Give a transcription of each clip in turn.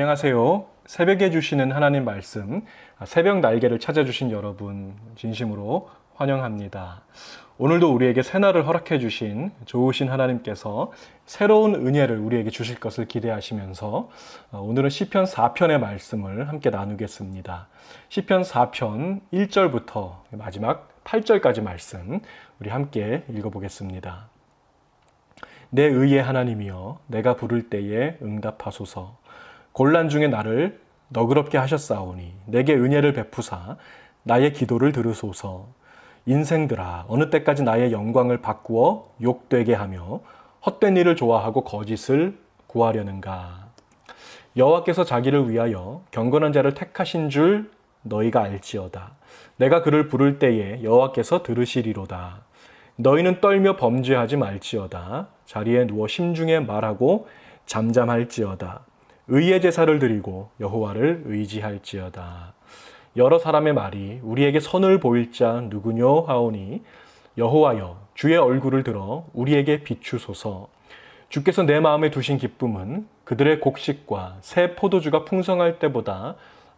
안녕하세요. 새벽에 주시는 하나님 말씀, 새벽 날개를 찾아주신 여러분 진심으로 환영합니다. 오늘도 우리에게 새날을 허락해 주신 좋으신 하나님께서 새로운 은혜를 우리에게 주실 것을 기대하시면서 오늘은 시편 4편의 말씀을 함께 나누겠습니다. 시편 4편 1절부터 마지막 8절까지 말씀 우리 함께 읽어보겠습니다. 내 의의 하나님이여 내가 부를 때에 응답하소서. 곤란 중에 나를 너그럽게 하셨사오니 내게 은혜를 베푸사 나의 기도를 들으소서. 인생들아 어느 때까지 나의 영광을 바꾸어 욕되게 하며 헛된 일을 좋아하고 거짓을 구하려는가. 여호와께서 자기를 위하여 경건한 자를 택하신 줄 너희가 알지어다. 내가 그를 부를 때에 여호와께서 들으시리로다. 너희는 떨며 범죄하지 말지어다. 자리에 누워 심중에 말하고 잠잠할지어다. 의의 제사를 드리고 여호와를 의지할지어다. 여러 사람의 말이 우리에게 선을 보일 자 누구뇨 하오니 여호와여 주의 얼굴을 들어 우리에게 비추소서. 주께서 내 마음에 두신 기쁨은 그들의 곡식과 새 포도주가 풍성할 때보다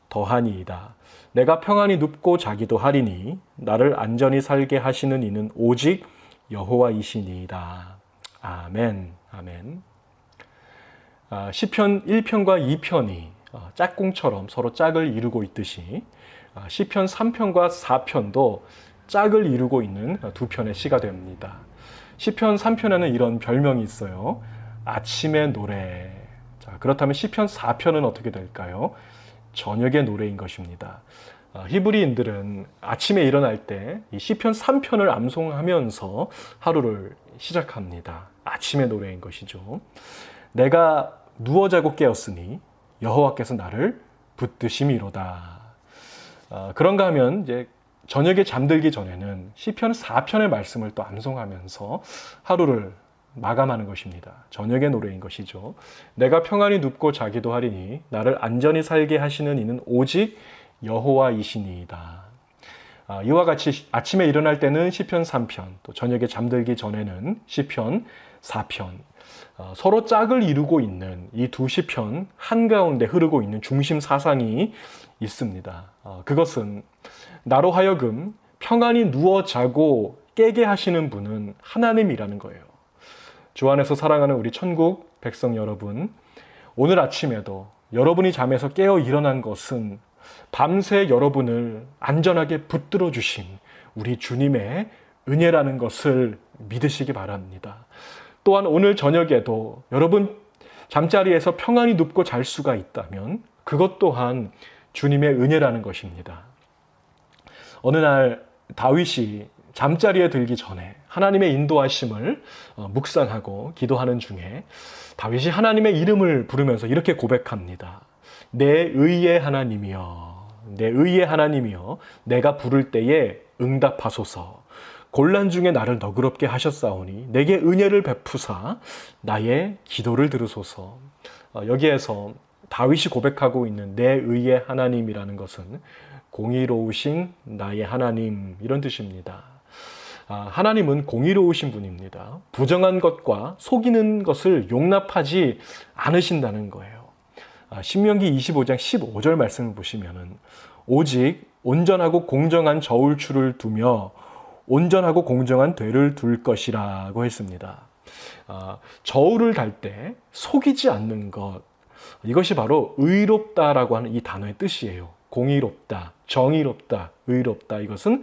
더하니이다. 내가 평안히 눕고 자기도 하리니 나를 안전히 살게 하시는 이는 오직 여호와이시니이다. 아멘. 아멘. 시편 1편과 2편이 짝꿍처럼 서로 짝을 이루고 있듯이 시편 3편과 4편도 짝을 이루고 있는 두 편의 시가 됩니다. 시편 3편에는 이런 별명이 있어요. 아침의 노래. 자, 그렇다면 시편 4편은 어떻게 될까요? 저녁의 노래인 것입니다. 히브리인들은 아침에 일어날 때 이 시편 3편을 암송하면서 하루를 시작합니다. 아침의 노래인 것이죠. 내가 누워 자고 깨었으니 여호와께서 나를 붙드심이로다. 그런가 하면 이제 저녁에 잠들기 전에는 시편 4편의 말씀을 또 암송하면서 하루를 마감하는 것입니다. 저녁의 노래인 것이죠. 내가 평안히 눕고 자기도 하리니 나를 안전히 살게 하시는 이는 오직 여호와이시니이다. 이와 같이 아침에 일어날 때는 시편 3편, 또 저녁에 잠들기 전에는 시편 4편, 서로 짝을 이루고 있는 이 두 시편 한가운데 흐르고 있는 중심 사상이 있습니다. 그것은 나로 하여금 평안히 누워 자고 깨게 하시는 분은 하나님이라는 거예요. 주 안에서 사랑하는 우리 천국 백성 여러분, 오늘 아침에도 여러분이 잠에서 깨어 일어난 것은 밤새 여러분을 안전하게 붙들어 주신 우리 주님의 은혜라는 것을 믿으시기 바랍니다. 또한 오늘 저녁에도 여러분 잠자리에서 평안히 눕고 잘 수가 있다면 그것 또한 주님의 은혜라는 것입니다. 어느 날 다윗이 잠자리에 들기 전에 하나님의 인도하심을 묵상하고 기도하는 중에 다윗이 하나님의 이름을 부르면서 이렇게 고백합니다. 내 의의 하나님이여, 내 의의 하나님이여, 내가 부를 때에 응답하소서. 곤란 중에 나를 너그럽게 하셨사오니 내게 은혜를 베푸사 나의 기도를 들으소서. 여기에서 다윗이 고백하고 있는 내 의의 하나님이라는 것은 공의로우신 나의 하나님, 이런 뜻입니다. 하나님은 공의로우신 분입니다. 부정한 것과 속이는 것을 용납하지 않으신다는 거예요. 신명기 25장 15절 말씀을 보시면은 오직 온전하고 공정한 저울추를 두며 온전하고 공정한 되를 둘 것이라고 했습니다. 저울을 달 때 속이지 않는 것, 이것이 바로 의롭다라고 하는 이 단어의 뜻이에요. 공의롭다, 정의롭다, 의롭다, 이것은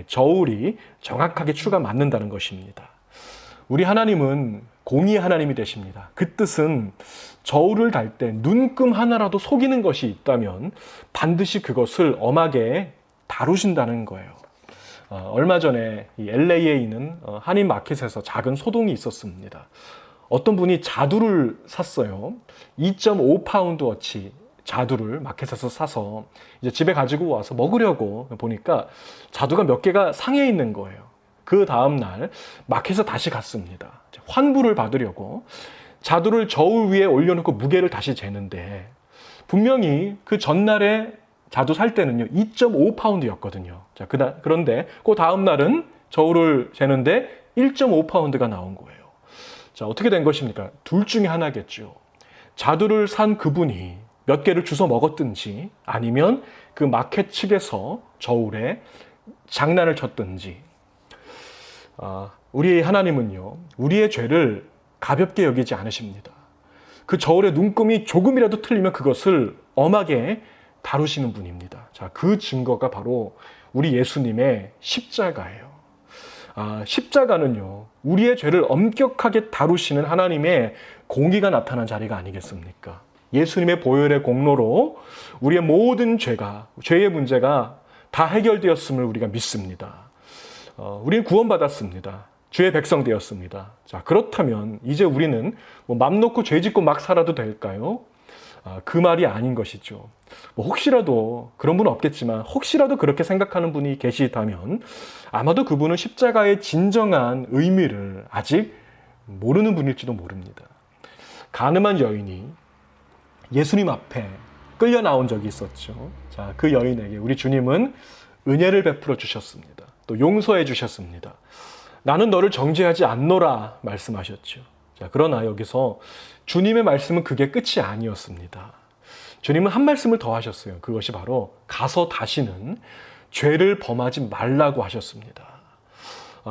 저울이 정확하게 추가 맞는다는 것입니다. 우리 하나님은 공의의 하나님이 되십니다. 그 뜻은 저울을 달 때 눈금 하나라도 속이는 것이 있다면 반드시 그것을 엄하게 다루신다는 거예요. 얼마 전에 이 LA에 있는 한인 마켓에서 작은 소동이 있었습니다. 어떤 분이 자두를 샀어요. 2.5파운드어치 자두를 마켓에서 사서 이제 집에 가지고 와서 먹으려고 보니까 자두가 몇 개가 상해 있는 거예요. 그 다음 날 마켓에 다시 갔습니다. 환불을 받으려고 자두를 저울 위에 올려놓고 무게를 다시 재는데 분명히 그 전날에 자두 살 때는요 2.5파운드였거든요. 자, 그런데 그 다음 날은 저울을 재는데 1.5파운드가 나온 거예요. 자, 어떻게 된 것입니까? 둘 중에 하나겠죠. 자두를 산 그분이 몇 개를 주워 먹었든지 아니면 그 마켓 측에서 저울에 장난을 쳤든지 우리 하나님은요, 우리의 죄를 가볍게 여기지 않으십니다. 그 저울의 눈금이 조금이라도 틀리면 그것을 엄하게 다루시는 분입니다. 자, 그 증거가 바로 우리 예수님의 십자가예요. 십자가는요, 우리의 죄를 엄격하게 다루시는 하나님의 공의가 나타난 자리가 아니겠습니까? 예수님의 보혈의 공로로 우리의 모든 죄의 문제가 다 해결되었음을 우리가 믿습니다. 우리는 구원받았습니다. 주의 백성 되었습니다. 자, 그렇다면 이제 우리는 맘 놓고 죄 짓고 막 살아도 될까요? 그 말이 아닌 것이죠. 혹시라도 그런 분은 없겠지만 혹시라도 그렇게 생각하는 분이 계시다면 아마도 그분은 십자가의 진정한 의미를 아직 모르는 분일지도 모릅니다. 가늠한 여인이 예수님 앞에 끌려 나온 적이 있었죠. 자, 그 여인에게 우리 주님은 은혜를 베풀어 주셨습니다. 또 용서해 주셨습니다. 나는 너를 정죄하지 않노라 말씀하셨죠. 자, 그러나 여기서 주님의 말씀은 그게 끝이 아니었습니다. 주님은 한 말씀을 더 하셨어요. 그것이 바로 가서 다시는 죄를 범하지 말라고 하셨습니다.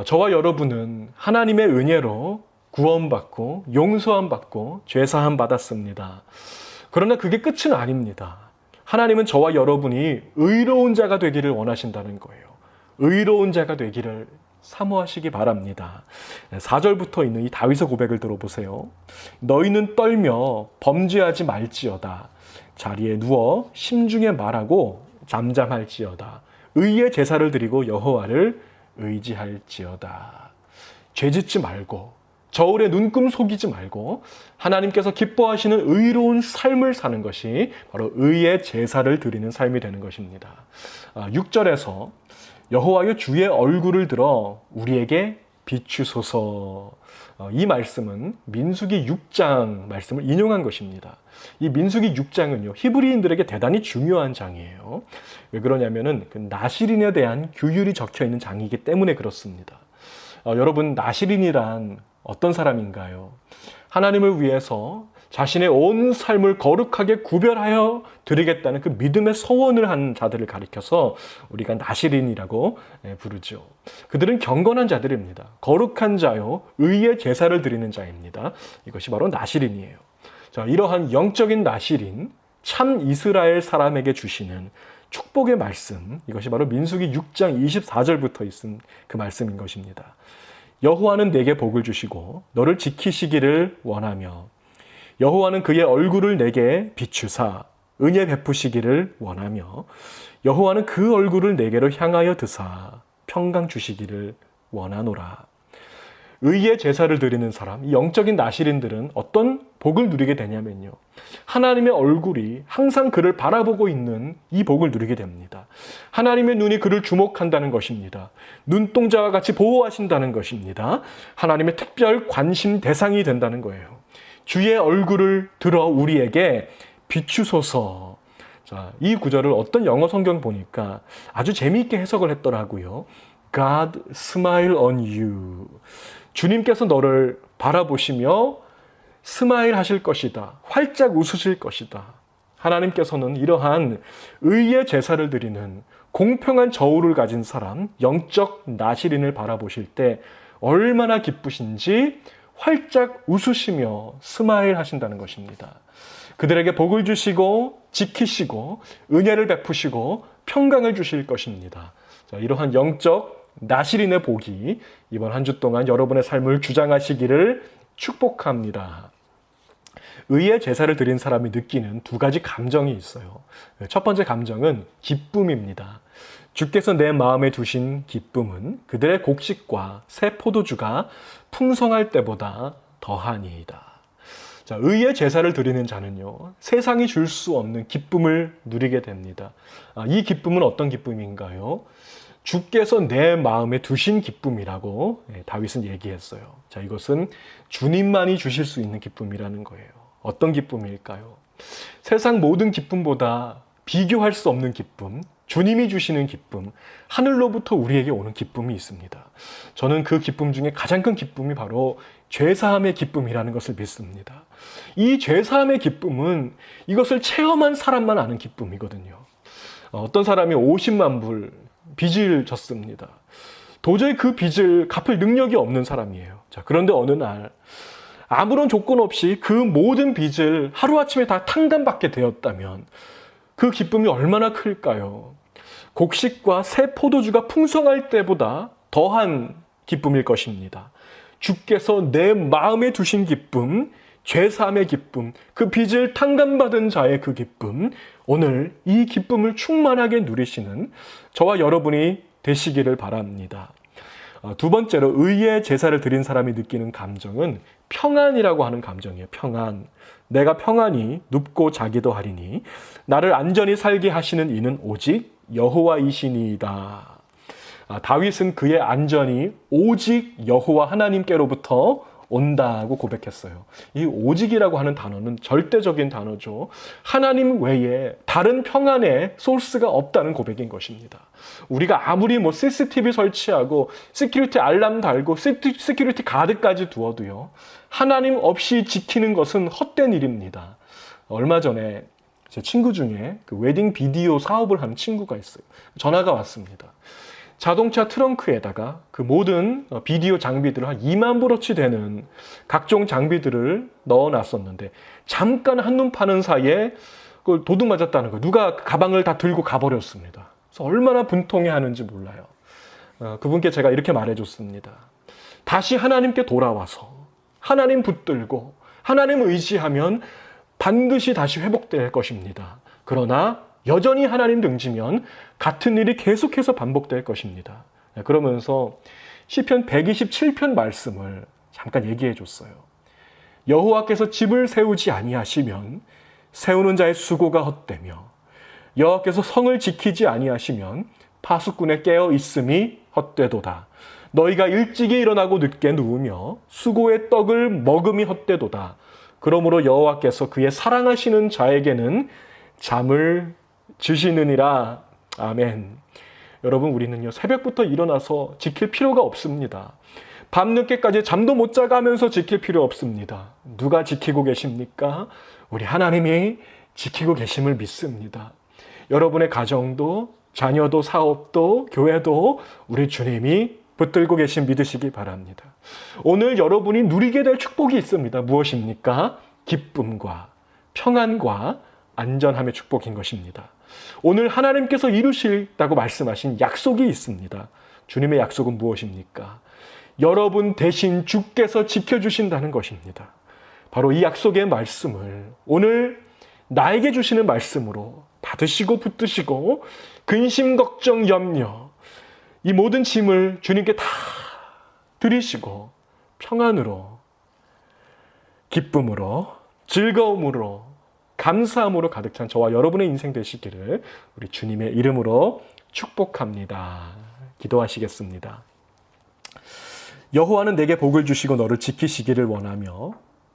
저와 여러분은 하나님의 은혜로 구원받고 용서함 받고 죄사함 받았습니다. 그러나 그게 끝은 아닙니다. 하나님은 저와 여러분이 의로운 자가 되기를 원하신다는 거예요. 의로운 자가 되기를 사모하시기 바랍니다. 4절부터 있는 이 다윗의 고백을 들어보세요. 너희는 떨며 범죄하지 말지어다. 자리에 누워 심중에 말하고 잠잠할지어다. 의의 제사를 드리고 여호와를 의지할지어다. 죄짓지 말고 저울에 눈금 속이지 말고 하나님께서 기뻐하시는 의로운 삶을 사는 것이 바로 의의 제사를 드리는 삶이 되는 것입니다. 6절에서 여호와여 주의 얼굴을 들어 우리에게 비추소서. 이 말씀은 민수기 6장 말씀을 인용한 것입니다. 이 민수기 6장은요, 히브리인들에게 대단히 중요한 장이에요. 왜 그러냐면은 그 나실인에 대한 규율이 적혀 있는 장이기 때문에 그렇습니다. 여러분, 나실인이란 어떤 사람인가요? 하나님을 위해서 자신의 온 삶을 거룩하게 구별하여 드리겠다는 그 믿음의 서원을 한 자들을 가리켜서 우리가 나실인이라고 부르죠. 그들은 경건한 자들입니다. 거룩한 자요, 의의 제사를 드리는 자입니다. 이것이 바로 나실인이에요. 자, 이러한 영적인 나실인, 참 이스라엘 사람에게 주시는 축복의 말씀, 이것이 바로 민수기 6장 24절부터 있은 그 말씀인 것입니다. 여호와는 내게 복을 주시고 너를 지키시기를 원하며 여호와는 그의 얼굴을 내게 비추사 은혜 베푸시기를 원하며 여호와는 그 얼굴을 내게로 향하여 드사 평강 주시기를 원하노라. 의의 제사를 드리는 사람, 이 영적인 나실인들은 어떤 복을 누리게 되냐면요, 하나님의 얼굴이 항상 그를 바라보고 있는 이 복을 누리게 됩니다. 하나님의 눈이 그를 주목한다는 것입니다. 눈동자와 같이 보호하신다는 것입니다. 하나님의 특별 관심 대상이 된다는 거예요. 주의 얼굴을 들어 우리에게 비추소서. 자, 이 구절을 어떤 영어 성경 보니까 아주 재미있게 해석을 했더라고요. God smile on you. 주님께서 너를 바라보시며 스마일 하실 것이다. 활짝 웃으실 것이다. 하나님께서는 이러한 의의 제사를 드리는 공평한 저울을 가진 사람, 영적 나실인을 바라보실 때 얼마나 기쁘신지 활짝 웃으시며 스마일 하신다는 것입니다. 그들에게 복을 주시고 지키시고 은혜를 베푸시고 평강을 주실 것입니다. 자, 이러한 영적 나실인의 복이 이번 한 주 동안 여러분의 삶을 주장하시기를 축복합니다. 의의 제사를 드린 사람이 느끼는 두 가지 감정이 있어요. 첫 번째 감정은 기쁨입니다. 주께서 내 마음에 두신 기쁨은 그들의 곡식과 새 포도주가 풍성할 때보다 더하니이다. 자, 의의 제사를 드리는 자는요, 세상이 줄 수 없는 기쁨을 누리게 됩니다. 이 기쁨은 어떤 기쁨인가요? 주께서 내 마음에 두신 기쁨이라고 다윗은 얘기했어요. 자, 이것은 주님만이 주실 수 있는 기쁨이라는 거예요. 어떤 기쁨일까요? 세상 모든 기쁨보다 비교할 수 없는 기쁨, 주님이 주시는 기쁨, 하늘로부터 우리에게 오는 기쁨이 있습니다. 저는 그 기쁨 중에 가장 큰 기쁨이 바로 죄사함의 기쁨이라는 것을 믿습니다. 이 죄사함의 기쁨은 이것을 체험한 사람만 아는 기쁨이거든요. 어떤 사람이 50만 불 빚을 졌습니다. 도저히 그 빚을 갚을 능력이 없는 사람이에요. 자, 그런데 어느 날 아무런 조건 없이 그 모든 빚을 하루아침에 다 탕감받게 되었다면 그 기쁨이 얼마나 클까요? 곡식과 새 포도주가 풍성할 때보다 더한 기쁨일 것입니다. 주께서 내 마음에 두신 기쁨, 죄사함의 기쁨, 그 빚을 탕감받은 자의 그 기쁨, 오늘 이 기쁨을 충만하게 누리시는 저와 여러분이 되시기를 바랍니다. 두 번째로 의의 제사를 드린 사람이 느끼는 감정은 평안이라고 하는 감정이에요. 평안. 내가 평안히 눕고 자기도 하리니 나를 안전히 살게 하시는 이는 오직 여호와이시니이다. 다윗은 그의 안전이 오직 여호와 하나님께로부터 온다고 고백했어요. 이 오직이라고 하는 단어는 절대적인 단어죠. 하나님 외에 다른 평안의 소스가 없다는 고백인 것입니다. 우리가 아무리 CCTV 설치하고 시큐리티 알람 달고 시큐리티 가드까지 두어도요, 하나님 없이 지키는 것은 헛된 일입니다. 얼마 전에 제 친구 중에 그 웨딩 비디오 사업을 하는 친구가 있어요. 전화가 왔습니다. 자동차 트렁크에다가 그 모든 비디오 장비들을 한 2만 불어치 되는 각종 장비들을 넣어놨었는데 잠깐 한눈 파는 사이에 그걸 도둑 맞았다는 거예요. 누가 가방을 다 들고 가버렸습니다. 그래서 얼마나 분통해하는지 몰라요. 그분께 제가 이렇게 말해줬습니다. 다시 하나님께 돌아와서 하나님 붙들고 하나님 의지하면 반드시 다시 회복될 것입니다. 그러나 여전히 하나님 등지면 같은 일이 계속해서 반복될 것입니다. 그러면서 시편 127편 말씀을 잠깐 얘기해 줬어요. 여호와께서 집을 세우지 아니하시면 세우는 자의 수고가 헛되며 여호와께서 성을 지키지 아니하시면 파수꾼의 깨어 있음이 헛되도다. 너희가 일찍이 일어나고 늦게 누우며 수고의 떡을 먹음이 헛되도다. 그러므로 여호와께서 그의 사랑하시는 자에게는 잠을 주시느니라. 아멘. 여러분, 우리는요 새벽부터 일어나서 지킬 필요가 없습니다. 밤늦게까지 잠도 못 자가면서 지킬 필요 없습니다. 누가 지키고 계십니까? 우리 하나님이 지키고 계심을 믿습니다. 여러분의 가정도, 자녀도, 사업도, 교회도 우리 주님이 붙들고 계신 믿으시기 바랍니다. 오늘 여러분이 누리게 될 축복이 있습니다. 무엇입니까? 기쁨과 평안과 안전함의 축복인 것입니다. 오늘 하나님께서 이루시다고 말씀하신 약속이 있습니다. 주님의 약속은 무엇입니까? 여러분 대신 주께서 지켜주신다는 것입니다. 바로 이 약속의 말씀을 오늘 나에게 주시는 말씀으로 받으시고 붙드시고 근심, 걱정, 염려 이 모든 짐을 주님께 다 드리시고 평안으로, 기쁨으로, 즐거움으로, 감사함으로 가득 찬 저와 여러분의 인생 되시기를 우리 주님의 이름으로 축복합니다. 기도하시겠습니다. 여호와는 내게 복을 주시고 너를 지키시기를 원하며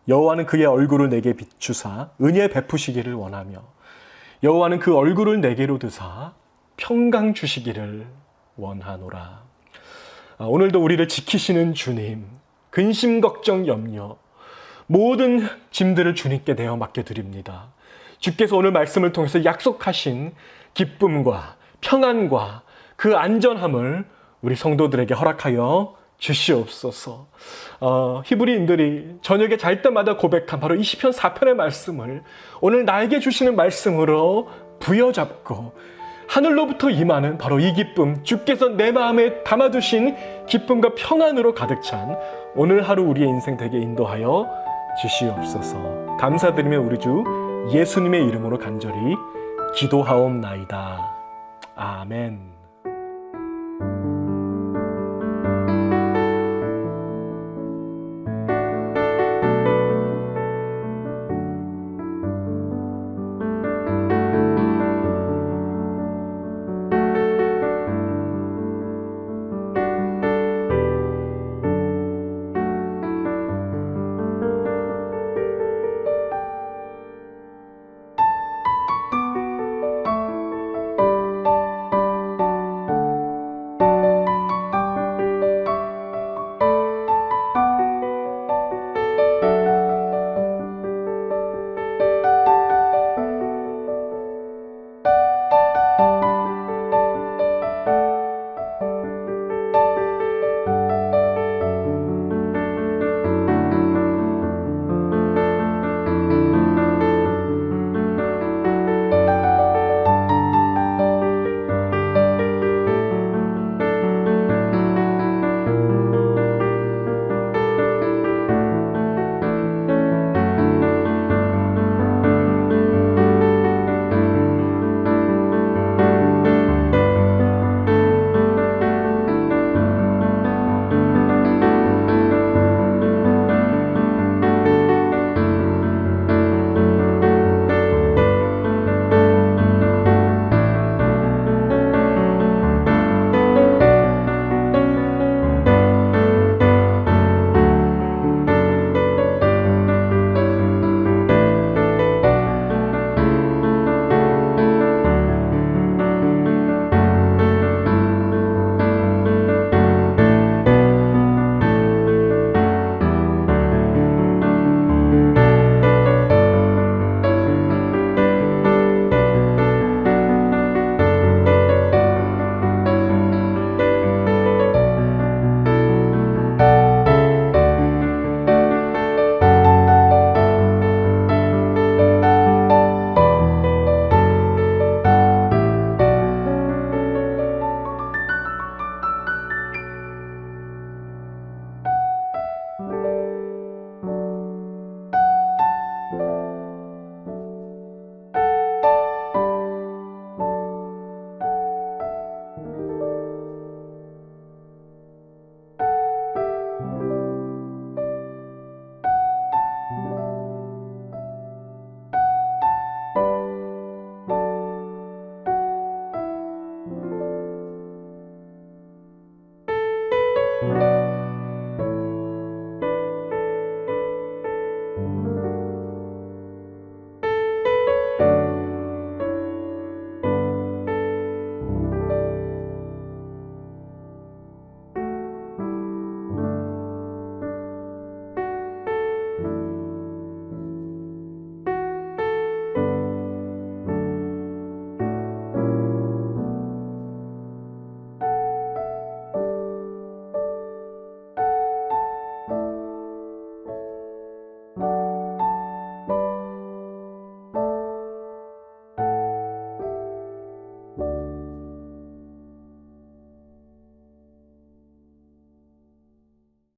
여호와는 그의 얼굴을 내게 비추사 은혜 베푸시기를 원하며 여호와는 그 얼굴을 내게로 드사 평강 주시기를 원하노라. 오늘도 우리를 지키시는 주님, 근심, 걱정, 염려 모든 짐들을 주님께 내어 맡겨드립니다. 주께서 오늘 말씀을 통해서 약속하신 기쁨과 평안과 그 안전함을 우리 성도들에게 허락하여 주시옵소서. 히브리인들이 저녁에 잘 때마다 고백한 바로 이 시편 4편의 말씀을 오늘 나에게 주시는 말씀으로 부여잡고 하늘로부터 임하는 바로 이 기쁨, 주께서 내 마음에 담아두신 기쁨과 평안으로 가득 찬 오늘 하루 우리의 인생 되게 인도하여 주시옵소서. 감사드리며 우리 주 예수님의 이름으로 간절히 기도하옵나이다. 아멘.